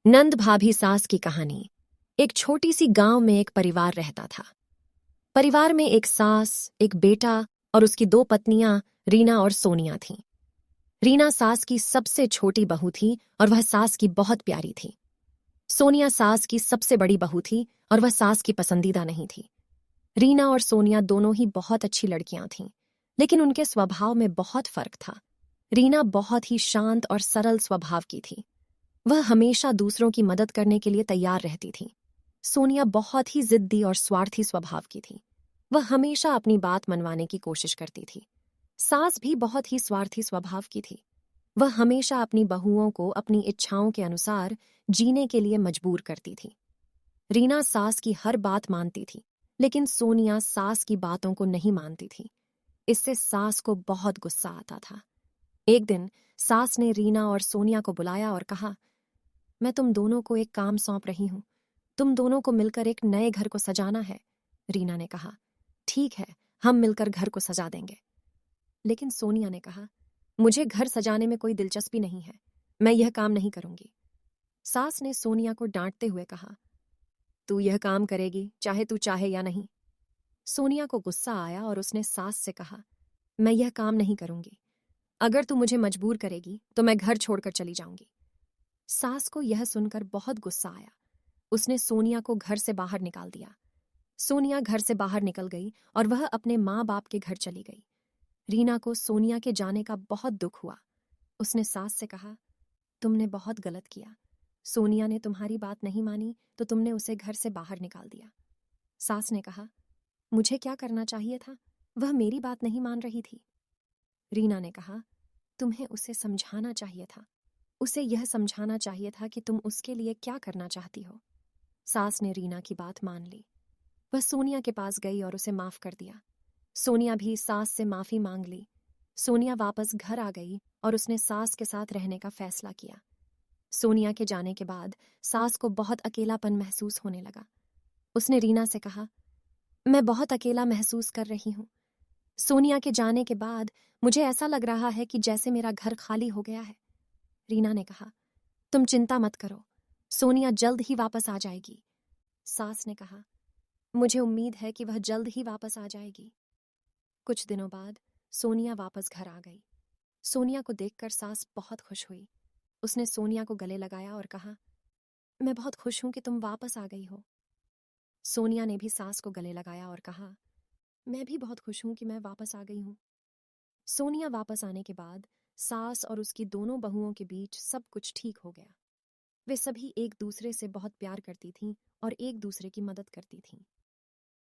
नंद भाभी सास की कहानी। एक छोटी सी गांव में एक परिवार रहता था। परिवार में एक सास, एक बेटा और उसकी दो पत्नियां रीना और सोनिया थीं। रीना सास की सबसे छोटी बहू थी और वह सास की बहुत प्यारी थी। सोनिया सास की सबसे बड़ी बहू थी और वह सास की पसंदीदा नहीं थी। रीना और सोनिया दोनों ही बहुत अच्छी लड़कियां थीं, लेकिन उनके स्वभाव में बहुत फर्क था। रीना बहुत ही शांत और सरल स्वभाव की थी। वह हमेशा दूसरों की मदद करने के लिए तैयार रहती थी। सोनिया बहुत ही जिद्दी और स्वार्थी स्वभाव की थी। वह हमेशा अपनी बात मनवाने की कोशिश करती थी। सास भी बहुत ही स्वार्थी स्वभाव की थी। वह हमेशा अपनी बहुओं को अपनी इच्छाओं के अनुसार जीने के लिए मजबूर करती थी। रीना सास की हर बात मानती थी, लेकिन सोनिया सास की बातों को नहीं मानती थी। इससे सास को बहुत गुस्सा आता था। एक दिन सास ने रीना और सोनिया को बुलाया और कहा, मैं तुम दोनों को एक काम सौंप रही हूं। तुम दोनों को मिलकर एक नए घर को सजाना है। रीना ने कहा, ठीक है, हम मिलकर घर को सजा देंगे। लेकिन सोनिया ने कहा, मुझे घर सजाने में कोई दिलचस्पी नहीं है, मैं यह काम नहीं करूंगी। सास ने सोनिया को डांटते हुए कहा, तू यह काम करेगी चाहे तू चाहे या नहीं। सोनिया को गुस्सा आया और उसने सास से कहा, मैं यह काम नहीं करूंगी। अगर तू मुझे मजबूर करेगी तो मैं घर छोड़कर चली जाऊंगी। सास को यह सुनकर बहुत गुस्सा आया। उसने सोनिया को घर से बाहर निकाल दिया। सोनिया घर से बाहर निकल गई और वह अपने माँ बाप के घर चली गई। रीना को सोनिया के जाने का बहुत दुख हुआ। उसने सास से कहा, तुमने बहुत गलत किया। सोनिया ने तुम्हारी बात नहीं मानी तो तुमने उसे घर से बाहर निकाल दिया। सास ने कहा, मुझे क्या करना चाहिए था? वह मेरी बात नहीं मान रही थी। रीना ने कहा, तुम्हें उसे समझाना चाहिए था। उसे यह समझाना चाहिए था कि तुम उसके लिए क्या करना चाहती हो। सास ने रीना की बात मान ली। वह सोनिया के पास गई और उसे माफ कर दिया। सोनिया भी सास से माफी मांग ली। सोनिया वापस घर आ गई और उसने सास के साथ रहने का फैसला किया। सोनिया के जाने के बाद सास को बहुत अकेलापन महसूस होने लगा। उसने रीना से कहा, मैं बहुत अकेला महसूस कर रही हूँ। सोनिया के जाने के बाद मुझे ऐसा लग रहा है कि जैसे मेरा घर खाली हो गया है। रीना ने कहा, तुम चिंता मत करो, सोनिया जल्द ही वापस आ जाएगी। सास ने कहा, मुझे उम्मीद है कि वह जल्द ही वापस आ जाएगी। कुछ दिनों बाद सोनिया वापस घर आ गई। सोनिया को देखकर सास बहुत खुश हुई। उसने सोनिया को गले लगाया और कहा, मैं बहुत खुश हूं कि तुम वापस आ गई हो। सोनिया ने भी सास को गले लगाया और कहा, मैं भी बहुत खुश हूं कि मैं वापस आ गई हूं। सोनिया वापस आने के बाद सास और उसकी दोनों बहुओं के बीच सब कुछ ठीक हो गया। वे सभी एक दूसरे से बहुत प्यार करती थीं और एक दूसरे की मदद करती थीं।